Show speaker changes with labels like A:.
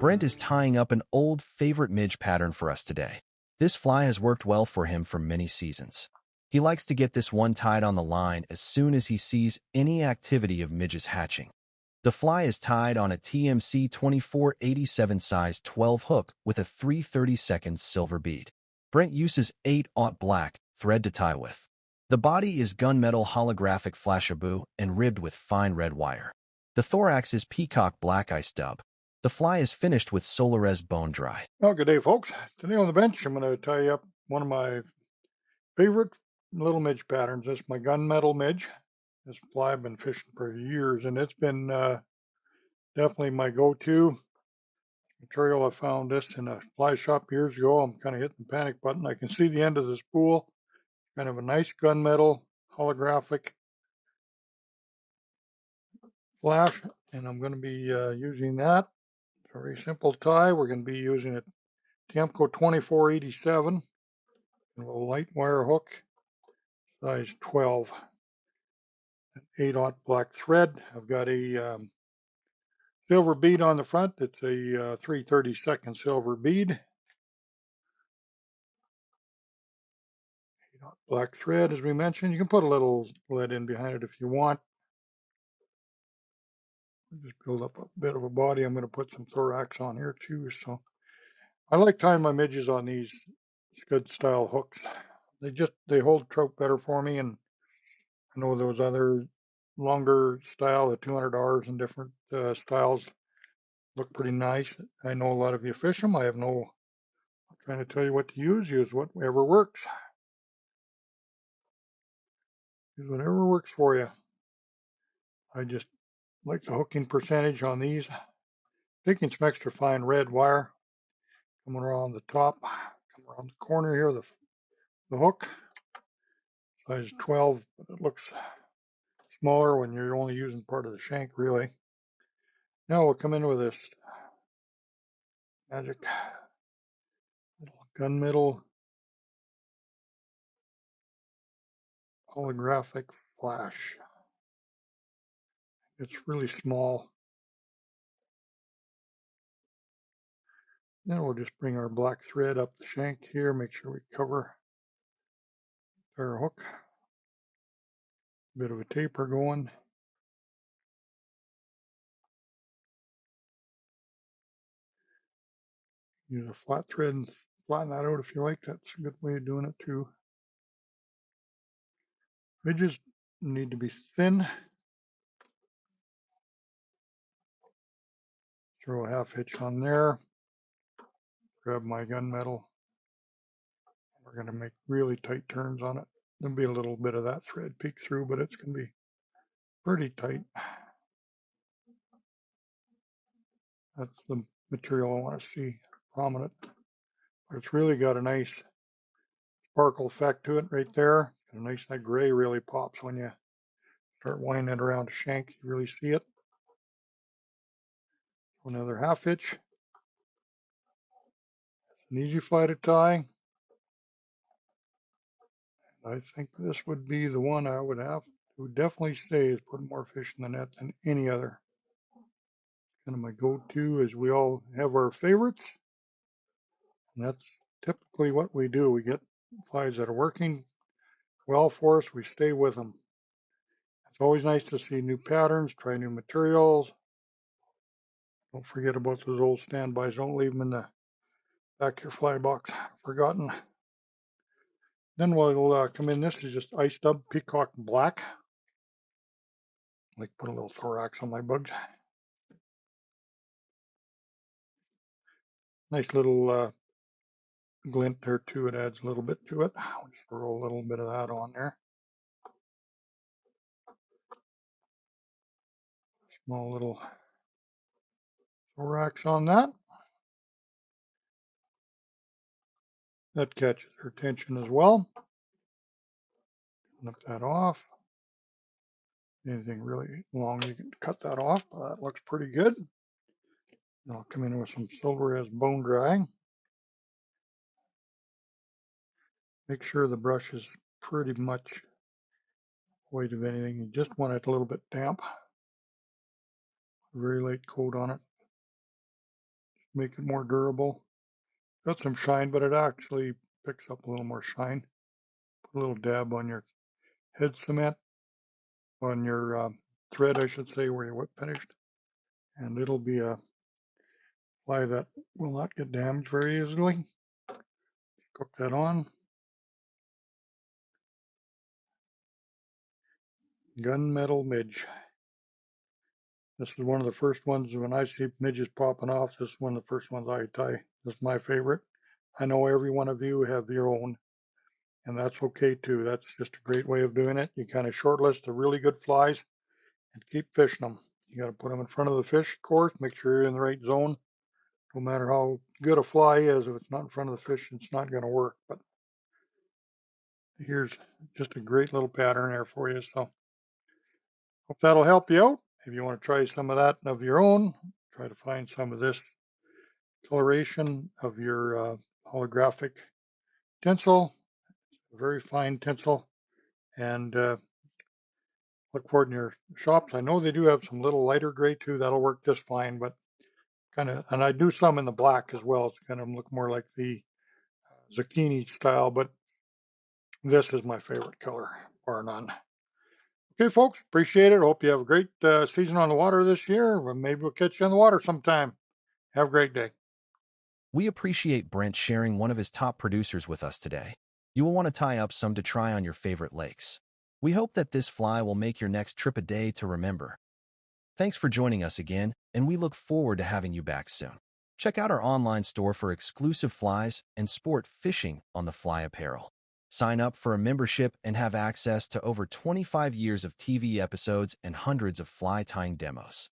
A: Brent is tying up an old favorite midge pattern for us today. This fly has worked well for him for many seasons. He likes to get this one tied on the line as soon as he sees any activity of midges hatching. The fly is tied on a TMC 2487 size 12 hook with a 3/32 silver bead. Brent uses 8/0 black thread to tie with. The body is gunmetal holographic flashaboo and ribbed with fine red wire. The thorax is peacock black ice dub. The fly is finished with Solares bone dry.
B: Well, good day, folks. Today on the bench, I'm going to tie up one of my favorite little midge patterns. This is my gunmetal midge. This fly I've been fishing for years, and it's been definitely my go-to material. I found this in a fly shop years ago. I'm kind of hitting the panic button. I can see the end of the spool. Kind of a nice gunmetal holographic flash, and I'm going to be using that. It's a very simple tie. We're going to be using a Tiemco 2487 and a light wire hook, size 12, an 8/0 black thread. I've got a silver bead on the front. It's a 3/32 silver bead. 8/0 black thread, as we mentioned. You can put a little lead in behind it if you want. Just build up a bit of a body. I'm going to put some thorax on here too. So I like tying my midges on these scud style hooks. They hold trout better for me, and I know those other longer style, the $200 and different styles look pretty nice. I know a lot of you fish them. I'm trying to tell you what to use. Use whatever works. Use whatever works for you. I just like the hooking percentage on these. Taking some extra fine red wire, coming around the top, come around the corner here, the hook, size 12, but it looks smaller when you're only using part of the shank, really. Now we'll come in with this magic little gunmetal holographic flash. It's really small. Then we'll just bring our black thread up the shank here, make sure we cover our hook. A bit of a taper going. Use a flat thread and flatten that out if you like. That's a good way of doing it too. Midges need to be thin. Throw a half hitch on there. Grab my gunmetal. We're going to make really tight turns on it. There'll be a little bit of that thread peek through, but it's going to be pretty tight. That's the material I want to see prominent. But it's really got a nice sparkle effect to it right there. And a nice, that gray really pops when you start winding it around a shank. You really see it. Another half hitch. An easy fly to tie. I think this would be the one I would definitely say is putting more fish in the net than any other. Kind of my go-to, as we all have our favorites. And that's typically what we do. We get flies that are working well for us. We stay with them. It's always nice to see new patterns, try new materials. Don't forget about those old standbys. Don't leave them in the back of your fly box forgotten. Then we'll come in. This is just ice dub peacock black. I like to put a little thorax on my bugs. Nice little glint there too. It adds a little bit to it. I'll just throw a little bit of that on there. Small little thorax on that. That catches her attention as well. Snip that off. Anything really long, you can cut that off. That looks pretty good. Then I'll come in with some Solares bone drying. Make sure the brush is pretty much void of anything. You just want it a little bit damp. Very light coat on it. make it more durable. Got some shine, but it actually picks up a little more shine. Put a little dab on your head cement, on your thread, I should say, where your whip finished, and it'll be a fly that will not get damaged very easily. Cook that on. Gunmetal midge. This is one of the first ones when I see midges popping off. This is one of the first ones I tie. This is my favorite. I know every one of you have your own, and that's okay too. That's just a great way of doing it. You kind of shortlist the really good flies and keep fishing them. You got to put them in front of the fish, of course. Make sure you're in the right zone. No matter how good a fly is, if it's not in front of the fish, it's not going to work. But here's just a great little pattern there for you. So hope that'll help you out. If you want to try some of that of your own, try to find some of this coloration of your holographic tinsel, very fine tinsel, and look for it in your shops. I know they do have some little lighter gray too. That'll work just fine, but kind of, and I do some in the black as well. It's kind of look more like the zucchini style, but this is my favorite color, bar none. Okay, folks, appreciate it. Hope you have a great season on the water this year. Maybe we'll catch you on the water sometime. Have a great day.
A: We appreciate Brent sharing one of his top producers with us today. You will want to tie up some to try on your favorite lakes. We hope that this fly will make your next trip a day to remember. Thanks for joining us again, and we look forward to having you back soon. Check out our online store for exclusive flies and sport fishing on the Fly apparel. Sign up for a membership and have access to over 25 years of TV episodes and hundreds of fly tying demos.